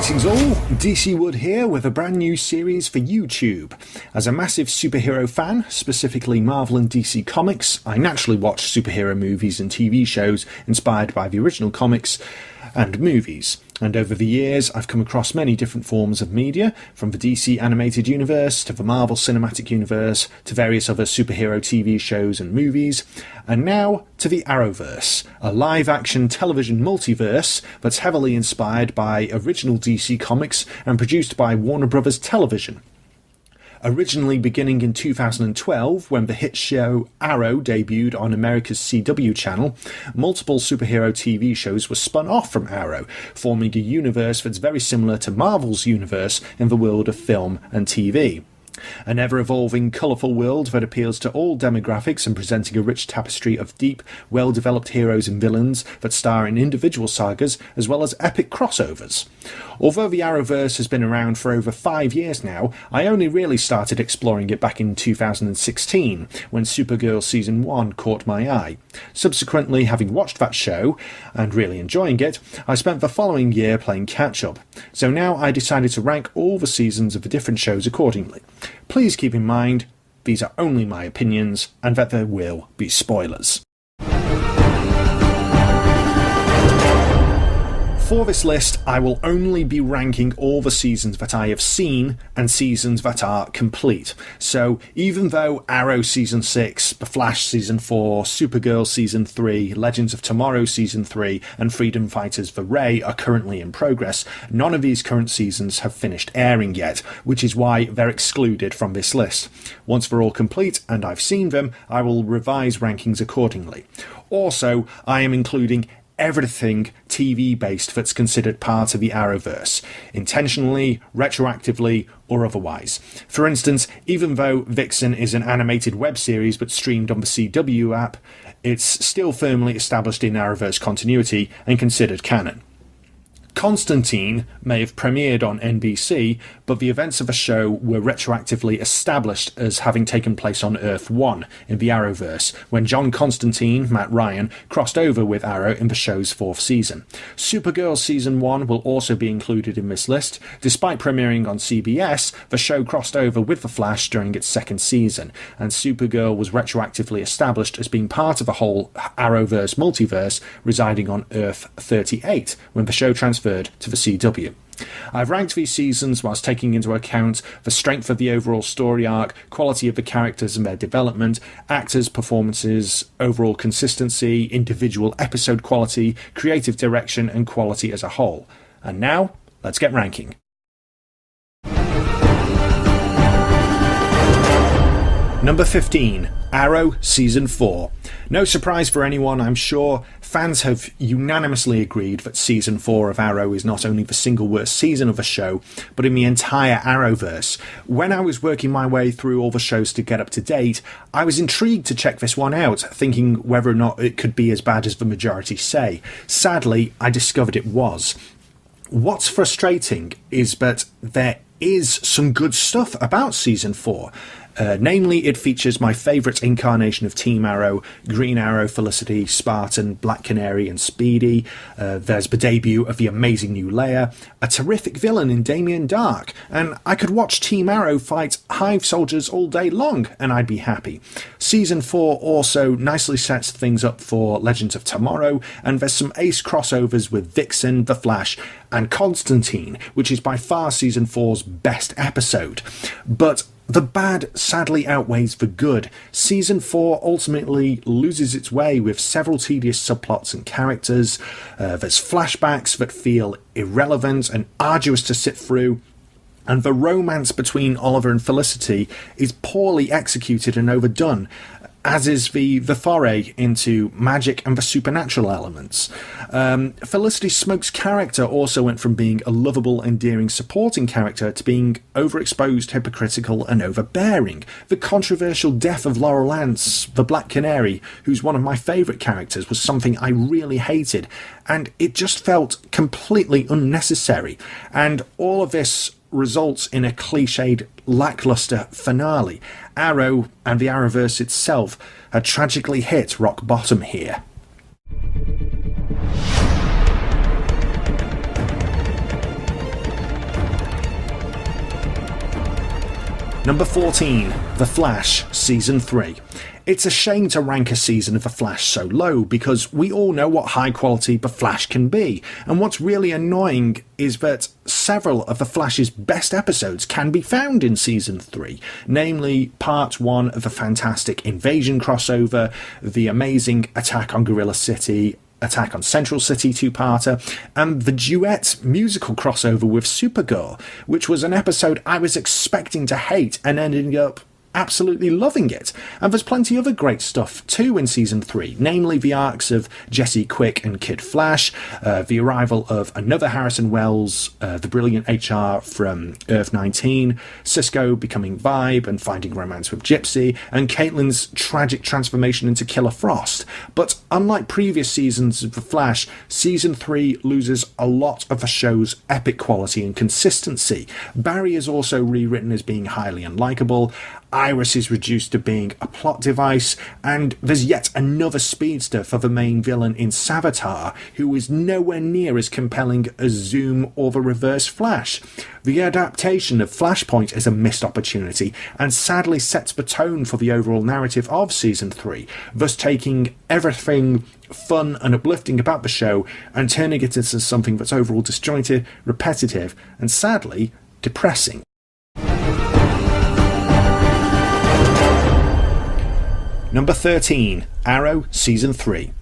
Greetings all, DC Wood here with a brand new series for YouTube. As a massive superhero fan, specifically Marvel and DC Comics, I naturally watch superhero movies and TV shows inspired by the original comics and movies. And over the years, I've come across many different forms of media, from the DC animated universe to the Marvel Cinematic Universe to various other superhero TV shows and movies, and now to the Arrowverse, a live-action television multiverse that's heavily inspired by original DC comics and produced by Warner Bros. Television. Originally beginning in 2012, when the hit show Arrow debuted on America's CW channel, multiple superhero TV shows were spun off from Arrow, forming a universe that's very similar to Marvel's universe in the world of film and TV. An ever-evolving, colourful world that appeals to all demographics and presenting a rich tapestry of deep, well-developed heroes and villains that star in individual sagas as well as epic crossovers. Although the Arrowverse has been around for over 5 years now, I only really started exploring it back in 2016, when Supergirl Season 1 caught my eye. Subsequently, having watched that show, and really enjoying it, I spent the following year playing catch-up. So now I decided to rank all the seasons of the different shows accordingly. Please keep in mind, these are only my opinions, and that there will be spoilers. For this list, I will only be ranking all the seasons that I have seen and seasons that are complete. So even though Arrow Season 6, The Flash Season 4, Supergirl Season 3, Legends of Tomorrow Season 3 and Freedom Fighters for Ray are currently in progress, none of these current seasons have finished airing yet, which is why they're excluded from this list. Once they're all complete and I've seen them, I will revise rankings accordingly. Also, I am including everything TV-based that's considered part of the Arrowverse, intentionally, retroactively, or otherwise. For instance, even though Vixen is an animated web series but streamed on the CW app, it's still firmly established in Arrowverse continuity and considered canon. Constantine may have premiered on NBC, but the events of the show were retroactively established as having taken place on Earth 1 in the Arrowverse, when John Constantine, Matt Ryan, crossed over with Arrow in the show's 4th season. Supergirl Season 1 will also be included in this list. Despite premiering on CBS, the show crossed over with The Flash during its 2nd season, and Supergirl was retroactively established as being part of the whole Arrowverse multiverse, residing on Earth 38, when the show transferred to the CW. I've ranked these seasons whilst taking into account the strength of the overall story arc, quality of the characters and their development, actors' performances, overall consistency, individual episode quality, creative direction and quality as a whole. And now, let's get ranking. Number 15, Arrow Season 4. No surprise for anyone, I'm sure, fans have unanimously agreed that Season 4 of Arrow is not only the single worst season of the show, but in the entire Arrowverse. When I was working my way through all the shows to get up to date, I was intrigued to check this one out, thinking whether or not it could be as bad as the majority say. Sadly, I discovered it was. What's frustrating is that there is some good stuff about Season 4. Namely, it features my favourite incarnation of Team Arrow, Green Arrow, Felicity, Spartan, Black Canary and Speedy. There's the debut of the amazing new Leia, a terrific villain in Damien Dark, and I could watch Team Arrow fight Hive soldiers all day long and I'd be happy. Season 4 also nicely sets things up for Legends of Tomorrow, and there's some ace crossovers with Vixen, The Flash and Constantine, which is by far Season 4's best episode. But the bad sadly outweighs the good. Season 4 ultimately loses its way with several tedious subplots and characters. There's flashbacks that feel irrelevant and arduous to sit through. And the romance between Oliver and Felicity is poorly executed and overdone, as is the foray into magic and the supernatural elements. Felicity Smoke's character also went from being a lovable, endearing supporting character to being overexposed, hypocritical and overbearing. The controversial death of Laurel Lance, the Black Canary, who's one of my favourite characters, was something I really hated, and it just felt completely unnecessary. And all of this results in a cliched, lackluster finale. Arrow and the Arrowverse itself had tragically hit rock bottom here. Number 14, The Flash, Season 3. It's a shame to rank a season of The Flash so low because we all know what high quality The Flash can be, and what's really annoying is that several of The Flash's best episodes can be found in Season 3, namely Part 1 of the fantastic Invasion crossover, the amazing Attack on Gorilla City, Attack on Central City two-parter, and the duet musical crossover with Supergirl, which was an episode I was expecting to hate and ended up absolutely loving it. And there's plenty other great stuff too in Season 3, namely the arcs of Jesse Quick and Kid Flash, the arrival of another Harrison Wells, the brilliant HR from Earth 19, Cisco becoming Vibe and finding romance with Gypsy, and Caitlin's tragic transformation into Killer Frost. But unlike previous seasons of The Flash, Season 3 loses a lot of the show's epic quality and consistency. Barry is also rewritten as being highly unlikable, Iris is reduced to being a plot device, and there's yet another speedster for the main villain in Savitar, who is nowhere near as compelling as Zoom or the Reverse Flash. The adaptation of Flashpoint is a missed opportunity, and sadly sets the tone for the overall narrative of Season 3, thus taking everything fun and uplifting about the show and turning it into something that's overall disjointed, repetitive, and sadly, depressing. Number 13, Arrow Season 3.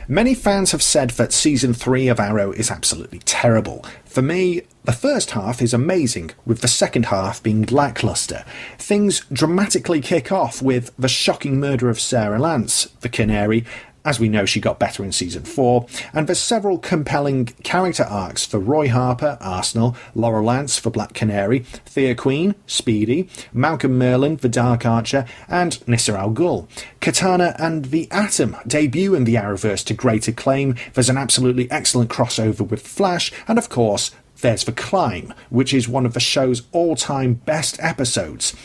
Many fans have said that Season 3 of Arrow is absolutely terrible. For me, the first half is amazing, with the second half being lackluster. Things dramatically kick off with the shocking murder of Sarah Lance, the Canary. As we know, she got better in Season 4, and there's several compelling character arcs for Roy Harper, Arsenal, Laurel Lance for Black Canary, Thea Queen, Speedy, Malcolm Merlin, the Dark Archer, and Nissa Al Ghul. Katana and the Atom debut in the Arrowverse to great acclaim. There's an absolutely excellent crossover with Flash, and of course, there's The Climb, which is one of the show's all-time best episodes.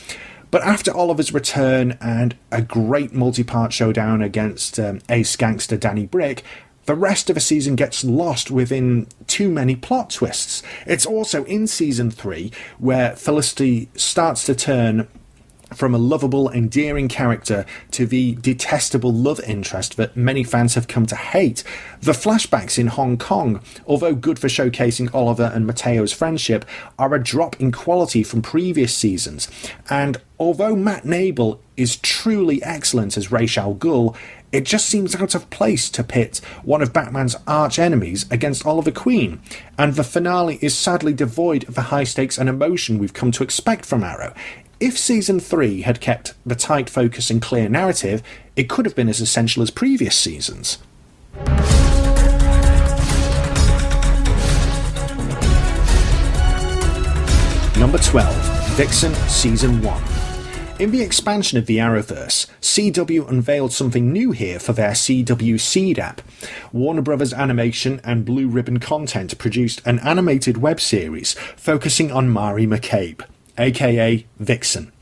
But after Oliver's return and a great multi-part showdown against ace gangster Danny Brick, the rest of the season gets lost within too many plot twists. It's also in Season 3 where Felicity starts to turn from a lovable, endearing character to the detestable love interest that many fans have come to hate. The flashbacks in Hong Kong, although good for showcasing Oliver and Mateo's friendship, are a drop in quality from previous seasons. And although Matt Nable is truly excellent as Ra's al Ghul, it just seems out of place to pit one of Batman's arch enemies against Oliver Queen, and the finale is sadly devoid of the high stakes and emotion we've come to expect from Arrow. If Season 3 had kept the tight focus and clear narrative, it could have been as essential as previous seasons. Number 12, Vixen Season 1. In the expansion of the Arrowverse, CW unveiled something new here for their CW Seed app. Warner Bros. Animation and Blue Ribbon Content produced an animated web series focusing on Mari McCabe, aka Vixen.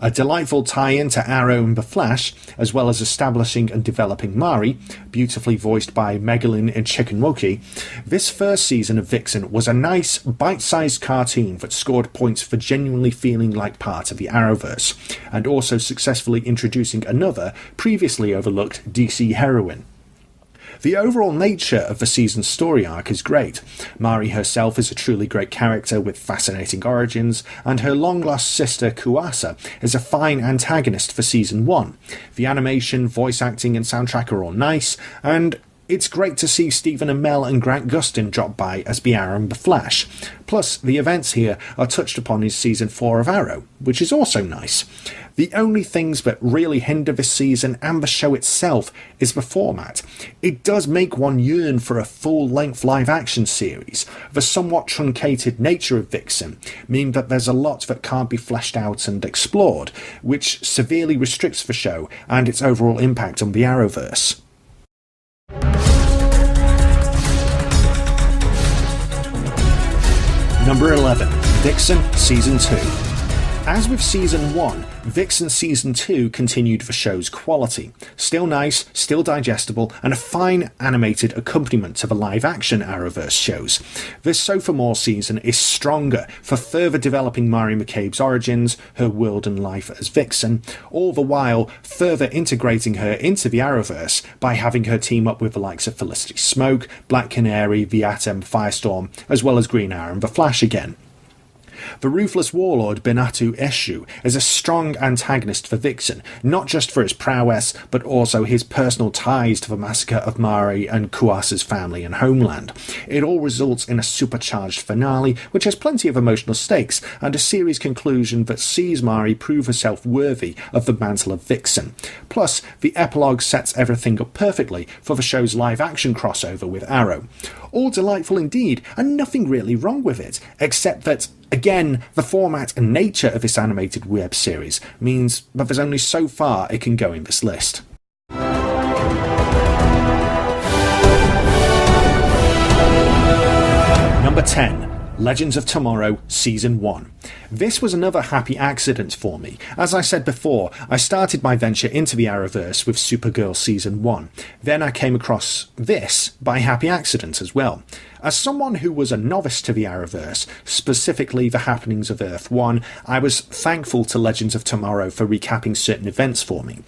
A delightful tie-in to Arrow and The Flash, as well as establishing and developing Mari, beautifully voiced by Megalyn in Chicken Wookie. This first season of Vixen was a nice, bite-sized cartoon that scored points for genuinely feeling like part of the Arrowverse, and also successfully introducing another, previously overlooked DC heroine. The overall nature of the season's story arc is great. Mari herself is a truly great character with fascinating origins, and her long-lost sister Kuasa is a fine antagonist for Season 1. The animation, voice acting and soundtrack are all nice, and it's great to see Stephen Amell and Grant Gustin drop by as the Arrow and the Flash. Plus, the events here are touched upon in Season 4 of Arrow, which is also nice. The only things that really hinder this season and the show itself is the format. It does make one yearn for a full-length live-action series. The somewhat truncated nature of Vixen mean that there's a lot that can't be fleshed out and explored, which severely restricts the show and its overall impact on the Arrowverse. Number 11, Vixen Season 2. As with Season 1, Vixen Season 2 continued the show's quality. Still nice, still digestible, and a fine animated accompaniment to the live-action Arrowverse shows. This sophomore season is stronger for further developing Mari McCabe's origins, her world and life as Vixen, all the while further integrating her into the Arrowverse by having her team up with the likes of Felicity Smoke, Black Canary, the Atom, Firestorm, as well as Green Arrow and the Flash again. The ruthless warlord Benatu Eshu is a strong antagonist for Vixen, not just for his prowess, but also his personal ties to the massacre of Mari and Kuasa's family and homeland. It all results in a supercharged finale, which has plenty of emotional stakes, and a series conclusion that sees Mari prove herself worthy of the mantle of Vixen. Plus, the epilogue sets everything up perfectly for the show's live-action crossover with Arrow. All delightful indeed, and nothing really wrong with it, except that, again, the format and nature of this animated web series means that there's only so far it can go in this list. Number 10. Legends of Tomorrow Season 1. This was another happy accident for me. As I said before, I started my venture into the Arrowverse with Supergirl Season 1. Then I came across this by happy accident as well. As someone who was a novice to the Arrowverse, specifically the happenings of Earth 1, I was thankful to Legends of Tomorrow for recapping certain events for me.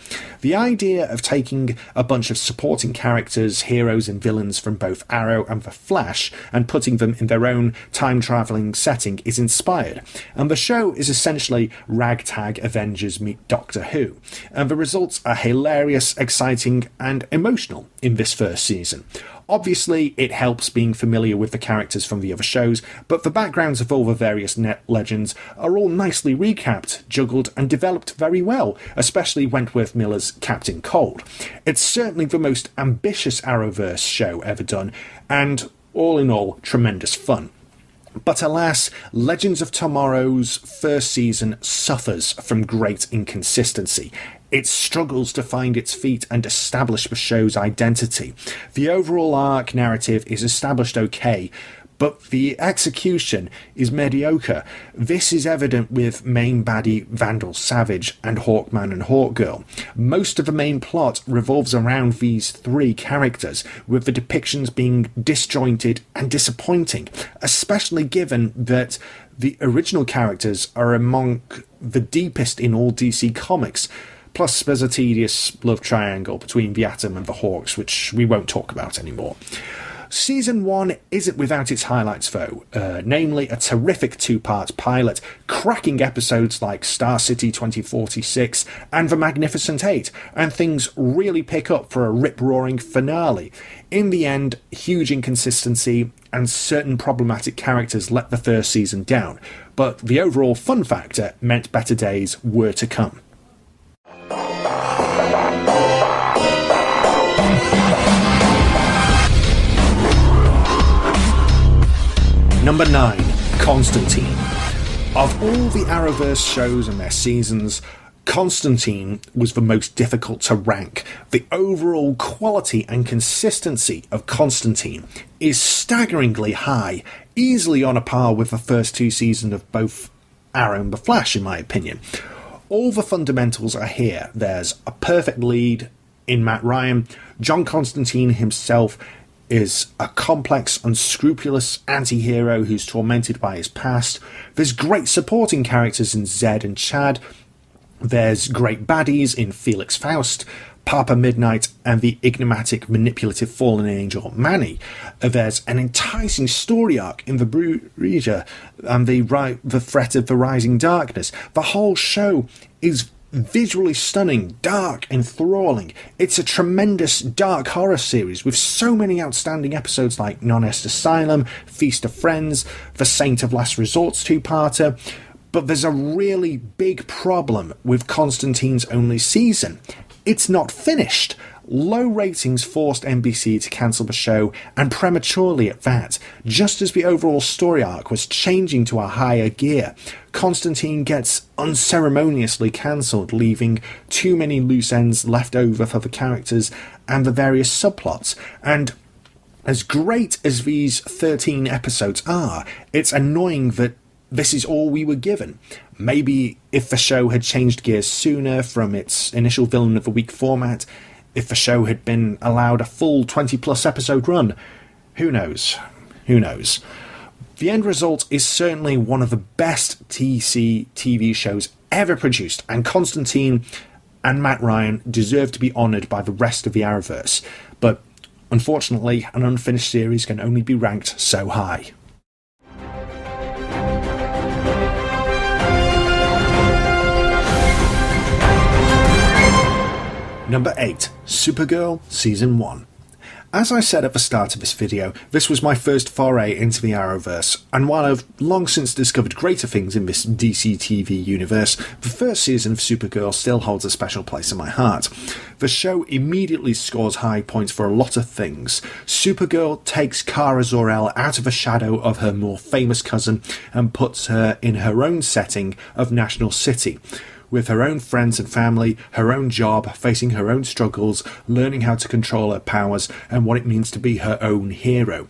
The idea of taking a bunch of supporting characters, heroes and villains from both Arrow and the Flash and putting them in their own time-travelling setting is inspired, and the show is essentially ragtag Avengers meet Doctor Who, and the results are hilarious, exciting and emotional in this first season. Obviously, it helps being familiar with the characters from the other shows, but the backgrounds of all the various net legends are all nicely recapped, juggled and developed very well, especially Wentworth Miller's Captain Cold. It's certainly the most ambitious Arrowverse show ever done, and all in all, tremendous fun. But alas, Legends of Tomorrow's first season suffers from great inconsistency. It struggles to find its feet and establish the show's identity. The overall arc narrative is established okay, but the execution is mediocre. This is evident with main baddie Vandal Savage and Hawkman and Hawkgirl. Most of the main plot revolves around these three characters, with the depictions being disjointed and disappointing, especially given that the original characters are among the deepest in all DC Comics. Plus, there's a tedious love triangle between the Atom and the Hawks, which we won't talk about anymore. Season 1 isn't without its highlights though, namely a terrific two-part pilot, cracking episodes like Star City 2046 and The Magnificent Eight, and things really pick up for a rip-roaring finale. In the end, huge inconsistency and certain problematic characters let the first season down, but the overall fun factor meant better days were to come. Number 9. Constantine. Of all the Arrowverse shows and their seasons, Constantine was the most difficult to rank. The overall quality and consistency of Constantine is staggeringly high, easily on a par with the first two seasons of both Arrow and The Flash, in my opinion. All the fundamentals are here. There's a perfect lead in Matt Ryan. John Constantine himself is a complex, unscrupulous anti-hero who's tormented by his past. There's great supporting characters in Zed and Chad. There's great baddies in Felix Faust, Papa Midnight, and the enigmatic, manipulative fallen angel Manny. There's an enticing story arc in the Bruiser and the threat of the rising darkness. The whole show is visually stunning, dark, enthralling. It's a tremendous dark horror series with so many outstanding episodes like Non-Est Asylum, Feast of Friends, The Saint of Last Resort's two-parter. But there's a really big problem with Constantine's only season. It's not finished. Low ratings forced NBC to cancel the show, and prematurely at that. Just as the overall story arc was changing to a higher gear, Constantine gets unceremoniously cancelled, leaving too many loose ends left over for the characters and the various subplots. And as great as these 13 episodes are, it's annoying that this is all we were given. Maybe if the show had changed gears sooner from its initial villain of the week format, if the show had been allowed a full 20-plus episode run, who knows? Who knows? The end result is certainly one of the best DCTV shows ever produced, and Constantine and Matt Ryan deserve to be honoured by the rest of the Arrowverse. But unfortunately, an unfinished series can only be ranked so high. Number 8. Supergirl Season 1. As I said at the start of this video, this was my first foray into the Arrowverse, and while I've long since discovered greater things in this DCTV universe, the first season of Supergirl still holds a special place in my heart. The show immediately scores high points for a lot of things. Supergirl takes Kara Zor-El out of the shadow of her more famous cousin and puts her in her own setting of National City, with her own friends and family, her own job, facing her own struggles, learning how to control her powers, and what it means to be her own hero.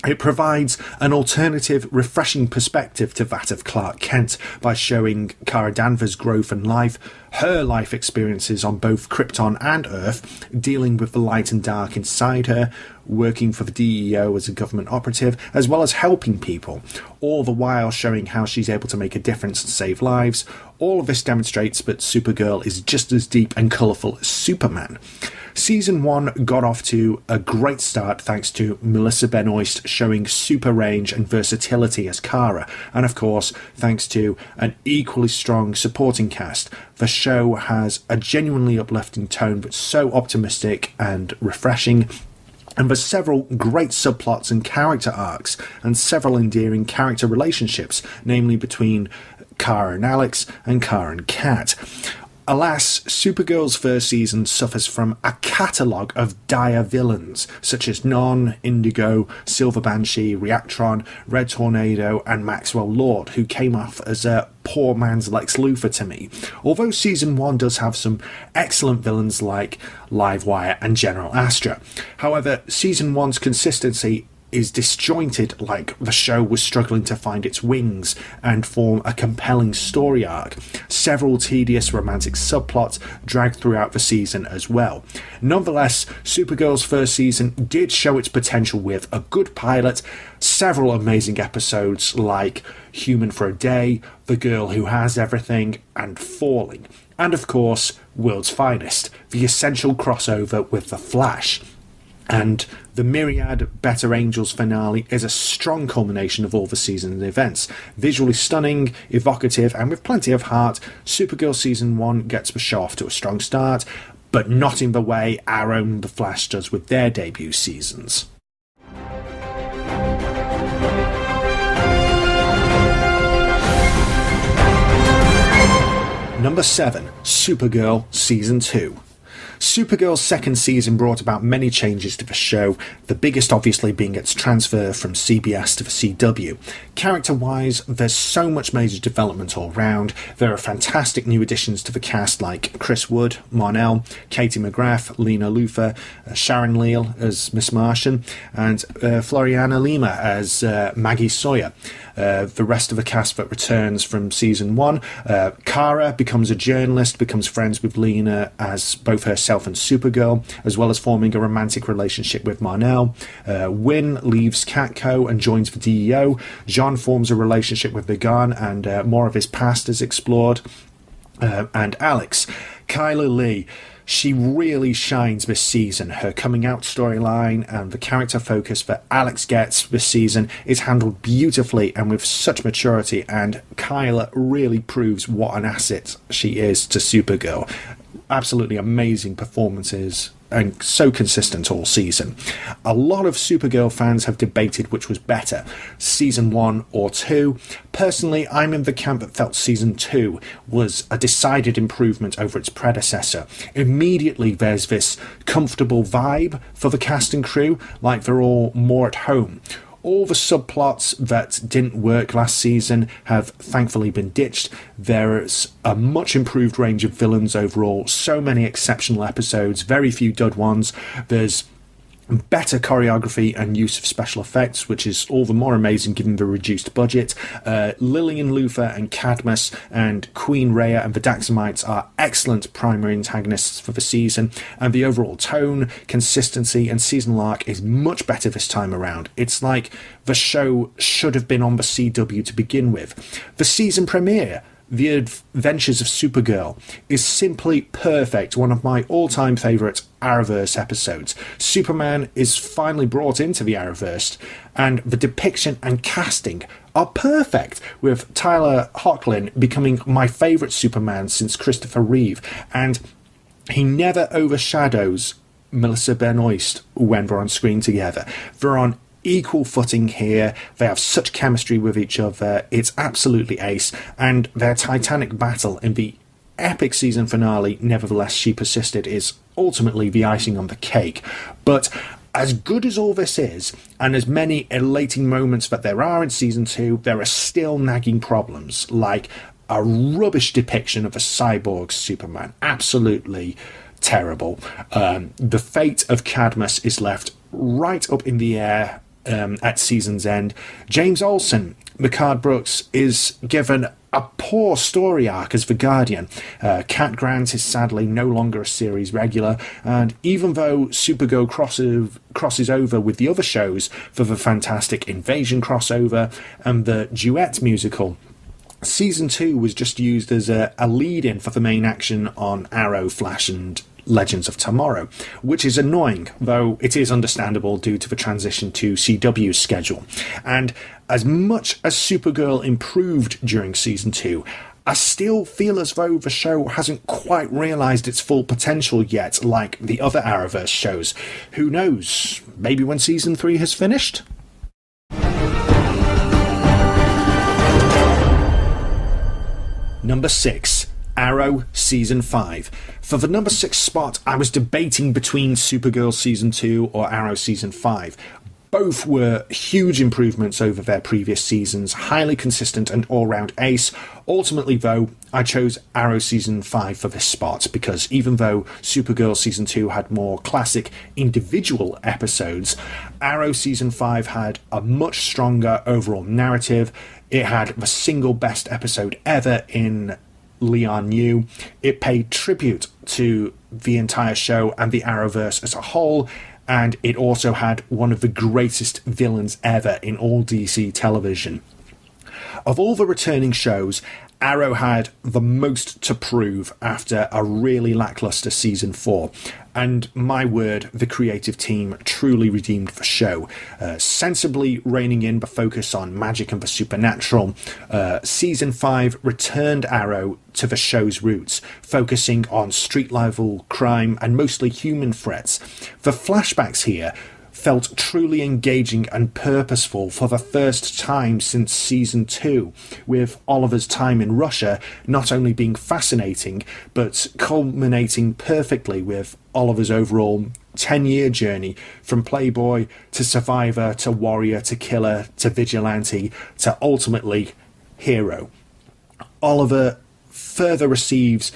It provides an alternative, refreshing perspective to that of Clark Kent by showing Kara Danvers' growth and life, her life experiences on both Krypton and Earth, dealing with the light and dark inside her, working for the DEO as a government operative, as well as helping people, all the while showing how she's able to make a difference and save lives. All of this demonstrates that Supergirl is just as deep and colourful as Superman. Season 1 got off to a great start thanks to Melissa Benoist showing super range and versatility as Kara, and of course thanks to an equally strong supporting cast. The show has a genuinely uplifting tone but so optimistic and refreshing, and there's several great subplots and character arcs and several endearing character relationships, namely between Kara and Alex and Kara and Kat. Alas, Supergirl's first season suffers from a catalogue of dire villains, such as Non, Indigo, Silver Banshee, Reactron, Red Tornado, and Maxwell Lord, who came off as a poor man's Lex Luthor to me. Although Season 1 does have some excellent villains like Livewire and General Astra. However, Season 1's consistency is disjointed, like the show was struggling to find its wings and form a compelling story arc. Several tedious romantic subplots dragged throughout the season as well. Nonetheless, Supergirl's first season did show its potential with a good pilot, several amazing episodes like Human for a Day, The Girl Who Has Everything, and Falling, and of course, World's Finest, the essential crossover with The Flash. And the Myriad Better Angels finale is a strong culmination of all the season's events. Visually stunning, evocative, and with plenty of heart, Supergirl Season 1 gets the show off to a strong start, but not in the way Arrow and The Flash does with their debut seasons. Number 7. Supergirl Season 2. Supergirl's second season brought about many changes to the show, the biggest obviously being its transfer from CBS to the CW. Character-wise, there's so much major development all round. There are fantastic new additions to the cast like Chris Wood, Mon-El, Katie McGrath, Lena Luthor, Sharon Leal as Miss Martian, and Floriana Lima as Maggie Sawyer. The rest of the cast that returns from Season 1. Kara becomes a journalist, becomes friends with Lena as both herself and Supergirl, as well as forming a romantic relationship with Mon-El. Wynn leaves Catco and joins the DEO. Jean forms a relationship with the Gun, and more of his past is explored. And Alex, Kyla Lee, she really shines this season. Her coming out storyline and the character focus that Alex gets this season is handled beautifully and with such maturity, and Kyla really proves what an asset she is to Supergirl. Absolutely amazing performances and so consistent all season. A lot of Supergirl fans have debated which was better, Season 1 or 2. Personally, I'm in the camp that felt Season 2 was a decided improvement over its predecessor. Immediately there's this comfortable vibe for the cast and crew, like they're all more at home. All the subplots that didn't work last season have thankfully been ditched. There's a much improved range of villains overall, so many exceptional episodes, very few dud ones. There's better choreography and use of special effects, which is all the more amazing given the reduced budget. Lillian Luthor and Cadmus and Queen Rhea and the Daxamites are excellent primary antagonists for the season, and the overall tone, consistency and seasonal arc is much better this time around. It's like the show should have been on the CW to begin with. The season premiere, The Adventures of Supergirl, is simply perfect, one of my all-time favourite Arrowverse episodes. Superman is finally brought into the Arrowverse, and the depiction and casting are perfect, with Tyler Hoechlin becoming my favourite Superman since Christopher Reeve, and he never overshadows Melissa Benoist when we're on screen together. They're on equal footing here. They have such chemistry with each other. It's absolutely ace, and their titanic battle in the epic season finale, Nevertheless She Persisted, is ultimately the icing on the cake. But as good as all this is, and as many elating moments that there are in season 2, there are still nagging problems, like a rubbish depiction of a cyborg Superman. Absolutely terrible. The fate of Cadmus is left right up in the air at season's end. James Olsen, Micard Brooks, is given a poor story arc as the Guardian. Cat Grant is sadly no longer a series regular, and even though Supergirl crosses over with the other shows for the Fantastic Invasion crossover and the Duet musical, Season 2 was just used as a lead-in for the main action on Arrow, Flash and Legends of Tomorrow, which is annoying, though it is understandable due to the transition to CW's schedule. And as much as Supergirl improved during Season 2, I still feel as though the show hasn't quite realised its full potential yet, like the other Arrowverse shows. Who knows? Maybe when Season 3 has finished? Number 6. Arrow Season 5. For the number 6 spot, I was debating between Supergirl Season 2 or Arrow Season 5. Both were huge improvements over their previous seasons, highly consistent and all-round ace. Ultimately, though, I chose Arrow Season 5 for this spot, because even though Supergirl Season 2 had more classic individual episodes, Arrow Season 5 had a much stronger overall narrative. It had the single best episode ever in Leon Yu. It paid tribute to the entire show and the Arrowverse as a whole, and it also had one of the greatest villains ever in all DC television. Of all the returning shows, Arrow had the most to prove after a really lackluster Season 4. And my word, the creative team truly redeemed the show. Sensibly reining in the focus on magic and the supernatural, Season 5 returned Arrow to the show's roots, focusing on street-level crime and mostly human threats. The flashbacks here felt truly engaging and purposeful for the first time since Season 2, with Oliver's time in Russia not only being fascinating, but culminating perfectly with Oliver's overall 10-year journey from playboy to survivor to warrior to killer to vigilante to ultimately hero. Oliver further receives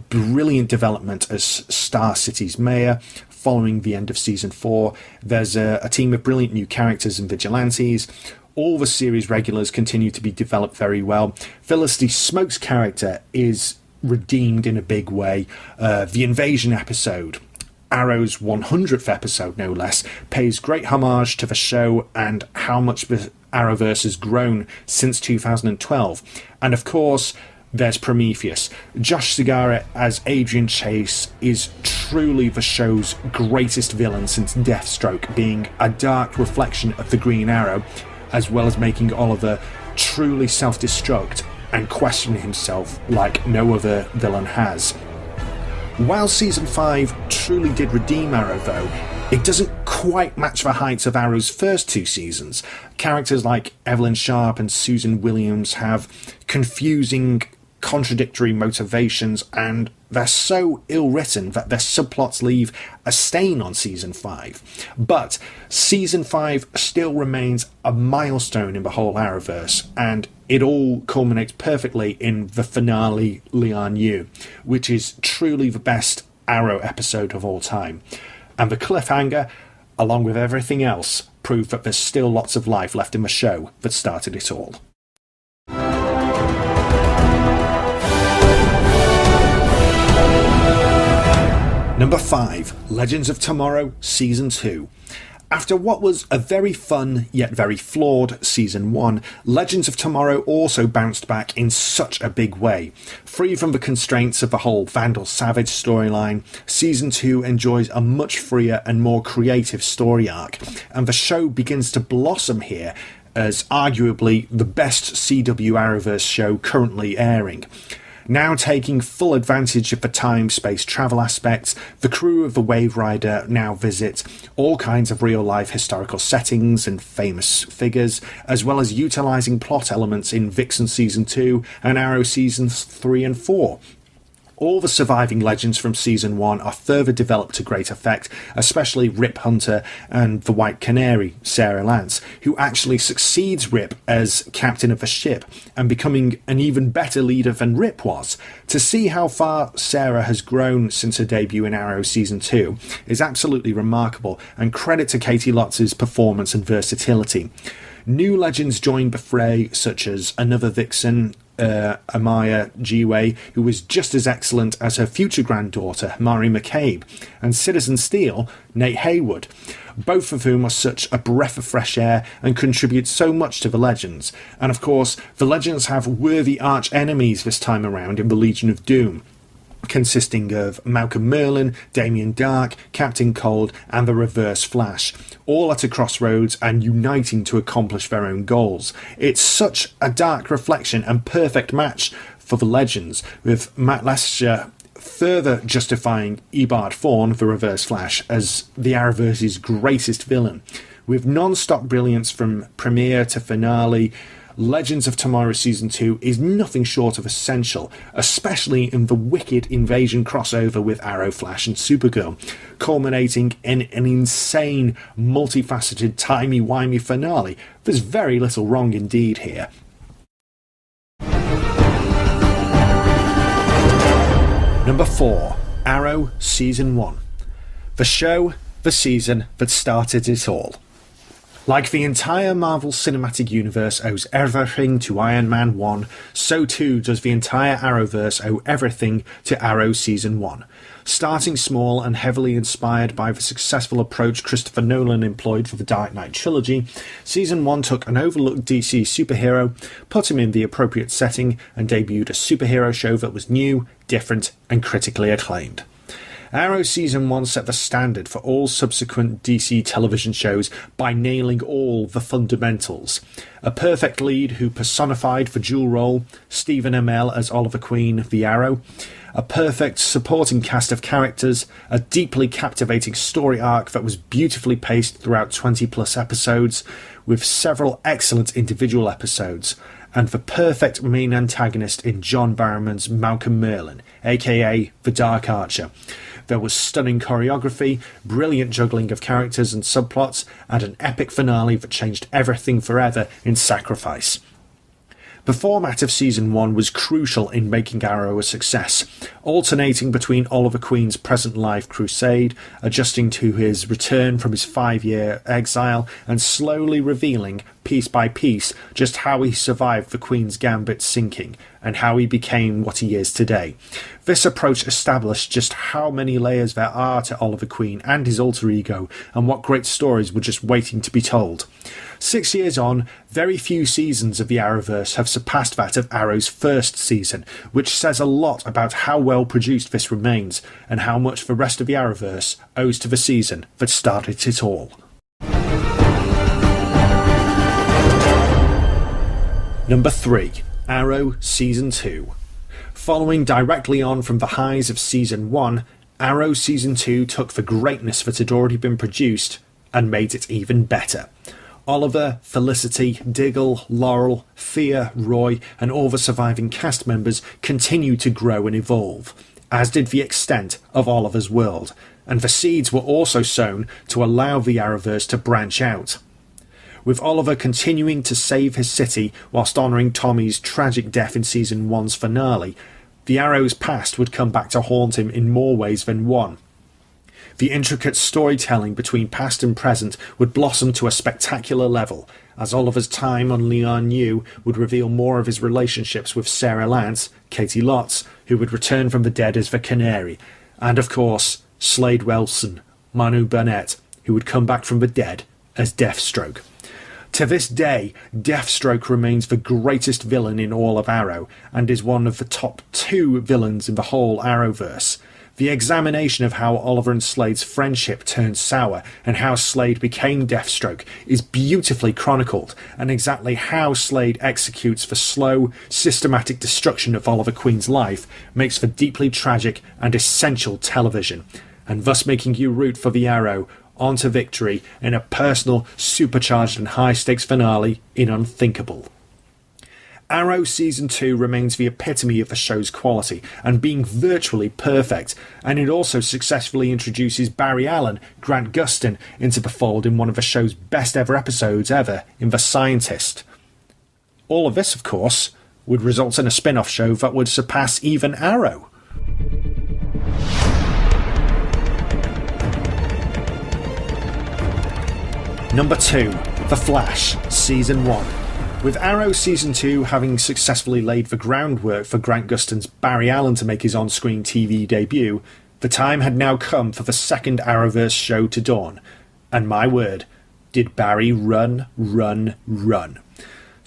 brilliant development as Star City's mayor. Following the end of Season 4, there's a team of brilliant new characters and vigilantes. All the series regulars continue to be developed very well. Felicity Smoke's character is redeemed in a big way. The Invasion episode, Arrow's 100th episode no less, pays great homage to the show and how much the Arrowverse has grown since 2012. And of course, there's Prometheus. Josh Segarra as Adrian Chase is truly the show's greatest villain since Deathstroke, being a dark reflection of the Green Arrow, as well as making Oliver truly self-destruct and question himself like no other villain has. While Season 5 truly did redeem Arrow, though, it doesn't quite match the heights of Arrow's first 2 seasons. Characters like Evelyn Sharp and Susan Williams have confusing, contradictory motivations, and they're so ill-written that their subplots leave a stain on Season 5. But Season 5 still remains a milestone in the whole Arrowverse, and it all culminates perfectly in the finale, Leon Yu, which is truly the best Arrow episode of all time. And the cliffhanger, along with everything else, prove that there's still lots of life left in the show that started it all. Number 5, Legends of Tomorrow Season 2. After what was a very fun yet very flawed Season 1, Legends of Tomorrow also bounced back in such a big way. Free from the constraints of the whole Vandal Savage storyline, Season 2 enjoys a much freer and more creative story arc, and the show begins to blossom here as arguably the best CW Arrowverse show currently airing. Now taking full advantage of the time-space travel aspects, the crew of the Wave Rider now visit all kinds of real-life historical settings and famous figures, as well as utilising plot elements in Vixen Season 2 and Arrow Seasons 3 and 4. All the surviving legends from Season 1 are further developed to great effect, especially Rip Hunter and the White Canary, Sarah Lance, who actually succeeds Rip as captain of the ship and becoming an even better leader than Rip was. To see how far Sarah has grown since her debut in Arrow Season 2 is absolutely remarkable, and credit to Katie Lotz's performance and versatility. New legends joined the fray, such as another Vixen, Amaya Jiwei, who was just as excellent as her future granddaughter, Mari McCabe, and Citizen Steel, Nate Haywood, both of whom are such a breath of fresh air and contribute so much to the Legends. And of course, the Legends have worthy arch-enemies this time around in the Legion of Doom, consisting of Malcolm Merlyn, Damien Dark, Captain Cold, and the Reverse Flash, all at a crossroads and uniting to accomplish their own goals. It's such a dark reflection and perfect match for the Legends, with Matt Lester further justifying Eobard Thawne, the Reverse Flash, as the Arrowverse's greatest villain. With non-stop brilliance from premiere to finale, Legends of Tomorrow Season 2 is nothing short of essential, especially in the wicked invasion crossover with Arrow, Flash and Supergirl, culminating in an insane, multifaceted, timey-wimey finale. There's very little wrong indeed here. Number 4, Arrow Season 1. The show, the season that started it all. Like the entire Marvel Cinematic Universe owes everything to Iron Man 1, so too does the entire Arrowverse owe everything to Arrow Season 1. Starting small and heavily inspired by the successful approach Christopher Nolan employed for the Dark Knight trilogy, Season 1 took an overlooked DC superhero, put him in the appropriate setting, and debuted a superhero show that was new, different, and critically acclaimed. Arrow Season 1 set the standard for all subsequent DC television shows by nailing all the fundamentals. A perfect lead who personified the dual role, Stephen Amell as Oliver Queen of the Arrow, a perfect supporting cast of characters, a deeply captivating story arc that was beautifully paced throughout 20 plus episodes, with several excellent individual episodes, and the perfect main antagonist in John Barrowman's Malcolm Merlyn, aka the Dark Archer. There was stunning choreography, brilliant juggling of characters and subplots, and an epic finale that changed everything forever in Sacrifice. The format of Season 1 was crucial in making Arrow a success, alternating between Oliver Queen's present life crusade, adjusting to his return from his 5-year exile, and slowly revealing, piece by piece, just how he survived the Queen's Gambit sinking, and how he became what he is today. This approach established just how many layers there are to Oliver Queen and his alter ego, and what great stories were just waiting to be told. 6 years on, very few seasons of the Arrowverse have surpassed that of Arrow's first season, which says a lot about how well produced this remains, and how much the rest of the Arrowverse owes to the season that started it all. Number 3, Arrow Season 2. Following directly on from the highs of Season 1, Arrow Season 2 took the greatness that had already been produced and made it even better. Oliver, Felicity, Diggle, Laurel, Thea, Roy, and all the surviving cast members continued to grow and evolve, as did the extent of Oliver's world, and the seeds were also sown to allow the Arrowverse to branch out. With Oliver continuing to save his city whilst honouring Tommy's tragic death in Season 1's finale, the Arrow's past would come back to haunt him in more ways than one. The intricate storytelling between past and present would blossom to a spectacular level, as Oliver's time on Leon New would reveal more of his relationships with Sarah Lance, Katie Lotz, who would return from the dead as the Canary, and of course, Slade Wilson, Manu Burnett, who would come back from the dead as Deathstroke. To this day, Deathstroke remains the greatest villain in all of Arrow, and is one of the top 2 villains in the whole Arrowverse. The examination of how Oliver and Slade's friendship turned sour, and how Slade became Deathstroke, is beautifully chronicled, and exactly how Slade executes the slow, systematic destruction of Oliver Queen's life makes for deeply tragic and essential television, and thus making you root for the Arrow on to victory in a personal, supercharged and high-stakes finale in Unthinkable. Arrow Season 2 remains the epitome of the show's quality, and being virtually perfect, and it also successfully introduces Barry Allen, Grant Gustin, into the fold in one of the show's best ever episodes ever, in The Scientist. All of this, of course, would result in a spin-off show that would surpass even Arrow. Number 2. The Flash, Season 1. With Arrow Season 2 having successfully laid the groundwork for Grant Gustin's Barry Allen to make his on-screen TV debut, the time had now come for the second Arrowverse show to dawn. And my word, did Barry run.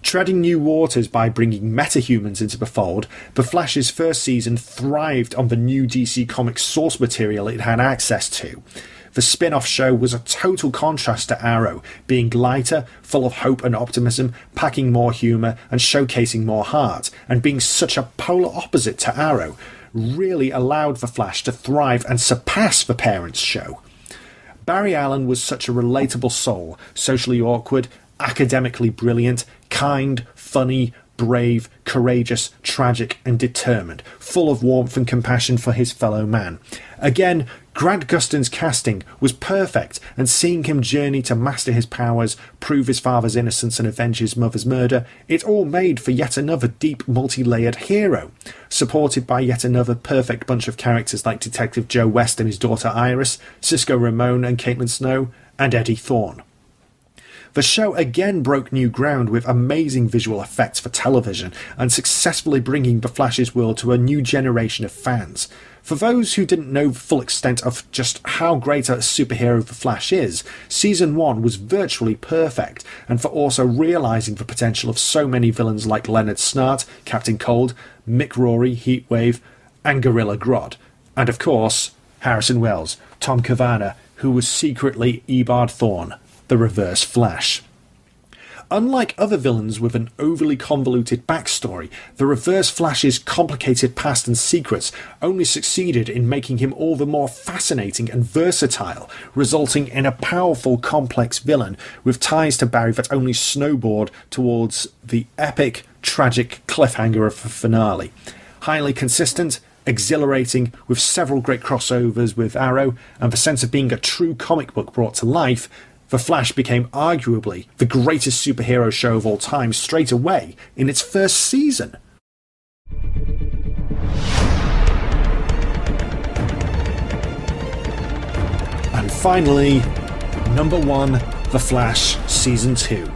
Treading new waters by bringing metahumans into the fold, The Flash's first season thrived on the new DC Comics source material it had access to. The spin-off show was a total contrast to Arrow, being lighter, full of hope and optimism, packing more humour and showcasing more heart, and being such a polar opposite to Arrow, really allowed The Flash to thrive and surpass the parents' show. Barry Allen was such a relatable soul, socially awkward, academically brilliant, kind, funny, brave, courageous, tragic and determined, full of warmth and compassion for his fellow man. Again, Grant Gustin's casting was perfect, and seeing him journey to master his powers, prove his father's innocence and avenge his mother's murder, it all made for yet another deep, multi-layered hero, supported by yet another perfect bunch of characters like Detective Joe West and his daughter Iris, Cisco Ramon and Caitlin Snow, and Eddie Thawne. The show again broke new ground with amazing visual effects for television, and successfully bringing The Flash's world to a new generation of fans. For those who didn't know the full extent of just how great a superhero The Flash is, Season 1 was virtually perfect, and for also realising the potential of so many villains like Leonard Snart, Captain Cold, Mick Rory, Heatwave, and Gorilla Grodd. And of course, Harrison Wells, Tom Cavanagh, who was secretly Eobard Thawne, the Reverse Flash. Unlike other villains with an overly convoluted backstory, the Reverse Flash's complicated past and secrets only succeeded in making him all the more fascinating and versatile, resulting in a powerful, complex villain with ties to Barry that only snowballed towards the epic, tragic cliffhanger of the finale. Highly consistent, exhilarating, with several great crossovers with Arrow, and the sense of being a true comic book brought to life, The Flash became arguably the greatest superhero show of all time straight away in its first season. And finally, number 1, The Flash Season 2.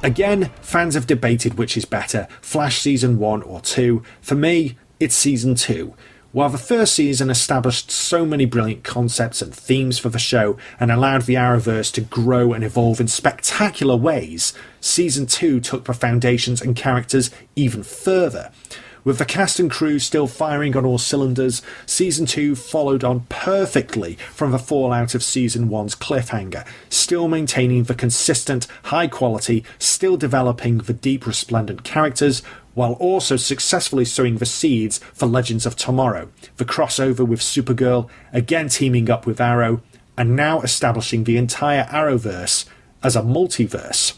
Again, fans have debated which is better, Flash Season 1 or 2. For me, it's Season 2. While the first season established so many brilliant concepts and themes for the show and allowed the Arrowverse to grow and evolve in spectacular ways, Season 2 took the foundations and characters even further. With the cast and crew still firing on all cylinders, Season 2 followed on perfectly from the fallout of Season 1's cliffhanger, still maintaining the consistent, high quality, still developing the deep, resplendent characters, while also successfully sowing the seeds for Legends of Tomorrow, the crossover with Supergirl, again teaming up with Arrow, and now establishing the entire Arrowverse as a multiverse.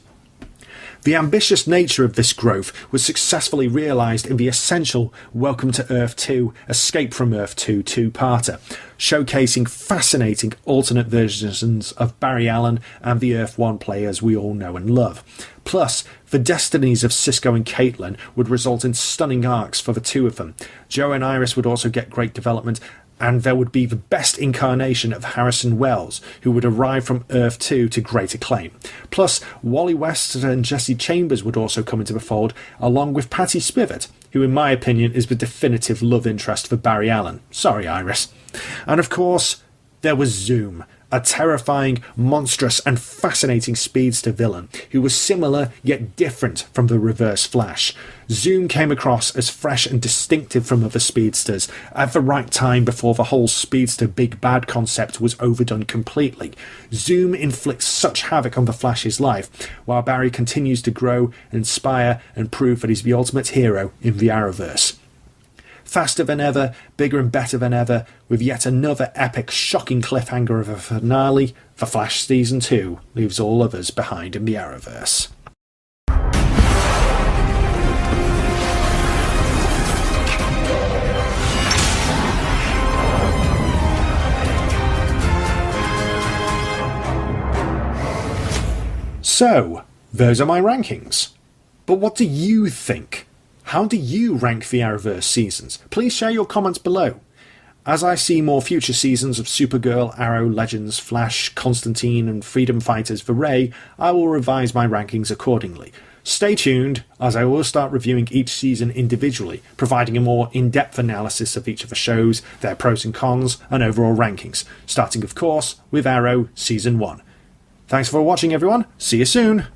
The ambitious nature of this growth was successfully realised in the essential Welcome to Earth 2, Escape from Earth 2 two-parter, showcasing fascinating alternate versions of Barry Allen and the Earth 1 players we all know and love. Plus, the destinies of Cisco and Caitlin would result in stunning arcs for the two of them. Joe and Iris would also get great development, and there would be the best incarnation of Harrison Wells, who would arrive from Earth 2 to great acclaim. Plus, Wally West and Jesse Chambers would also come into the fold, along with Patty Spivot, who in my opinion is the definitive love interest for Barry Allen. Sorry, Iris. And of course, there was Zoom, a terrifying, monstrous and fascinating speedster villain who was similar yet different from the Reverse Flash. Zoom came across as fresh and distinctive from other speedsters at the right time before the whole speedster big bad concept was overdone completely. Zoom inflicts such havoc on the Flash's life, while Barry continues to grow, inspire and prove that he's the ultimate hero in the Arrowverse. Faster than ever, bigger and better than ever, with yet another epic, shocking cliffhanger of a finale, The Flash Season 2 leaves all others behind in the Arrowverse. So, those are my rankings. But what do you think? How do you rank the Arrowverse seasons? Please share your comments below. As I see more future seasons of Supergirl, Arrow, Legends, Flash, Constantine and Freedom Fighters for Ray, I will revise my rankings accordingly. Stay tuned, as I will start reviewing each season individually, providing a more in-depth analysis of each of the shows, their pros and cons, and overall rankings, starting of course with Arrow Season 1. Thanks for watching everyone, see you soon!